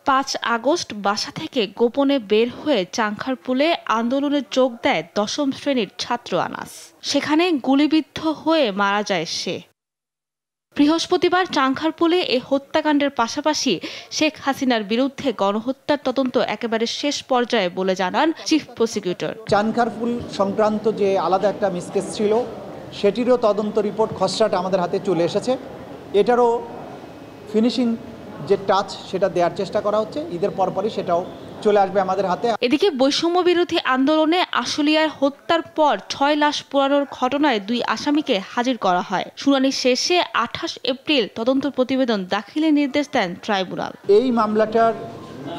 5 August বাসা থেকে গোপনে বের হয়ে চাংখারপুলে আন্দোলনে যোগ দেয় 10ম শ্রেণীর ছাত্র আনাস। সেখানে গুলিবিদ্ধ হয়ে মারা যায় সে। বৃহস্পতিবার চাংখারপুলে এ হত্যাকাণ্ডের পাশাপাশি শেখ হাসিনার বিরুদ্ধে গণহত্যার তদন্ত একেবারে শেষ পর্যায়ে বলে জানান চিফ প্রসিকিউটর। চাংখারপুল সংক্রান্ত যে আলাদা একটা মিসকেস ছিল সেটিরও তদন্ত রিপোর্ট খসড়াটা আমাদের হাতে চলে এসেছে। এটারও ফিনিশিং যে টাচ সেটা দেওয়ার চেষ্টা করা হচ্ছে। ঈদের পরপরই সেটাও চলে আসবে আমাদের হাতে। এদিকে বৈষম্য বিরোধী আন্দোলনে আশুলিয়ায় হত্যার পর 6 লাশ পোড়ানোর ঘটনায় 2 আসামিকে হাজির করা হয়। শুনানি শেষে 28 এপ্রিল তদন্ত প্রতিবেদন দাখিলের নির্দেশ দেন ট্রাইব্যুনাল। এই মামলাটার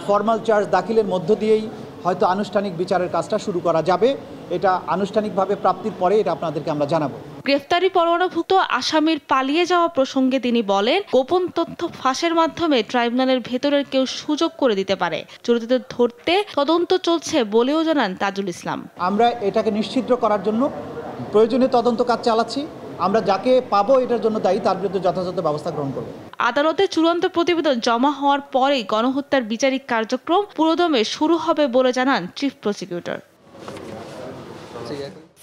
ফরমাল চার্জ দাখিলের মধ্য দিয়েই হয়তো আনুষ্ঠানিক বিচারের কাজটা শুরু করা যাবে। এটা আনুষ্ঠানিকভাবে প্রাপ্তির পরে এটা আপনাদেরকে আমরা জানাবো। গ্রেফতারি পরোয়ানাভুক্ত আসামির পালিয়ে যাওয়া প্রসঙ্গে তিনি বলেন, গোপন তথ্য ফাঁসের মাধ্যমে ট্রাইব্যুনালের ভেতরের কেউ সুযোগ করে দিতে পারে। জড়িতদের ধরতে তদন্ত চলছে বলেও জানান তাজুল ইসলাম। আমরা এটাকে নিশ্চিদ্র করার জন্য প্রয়োজনীয় তদন্ত কাজ চালাচ্ছি। আমরা যাকে পাবো এটার জন্য দায়ী তার বিরুদ্ধে যথাযথ ব্যবস্থা গ্রহণ করব। আদালতে চূড়ান্ত প্রতিবেদন জমা হওয়ার পরেই গণহত্যার বিচারিক কার্যক্রম পুরোদমে শুরু হবে বলে জানান চিফ প্রসিকিউটর।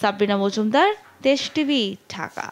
সাবরিনা মজুমদার, দেশ টিভি, ঢাকা।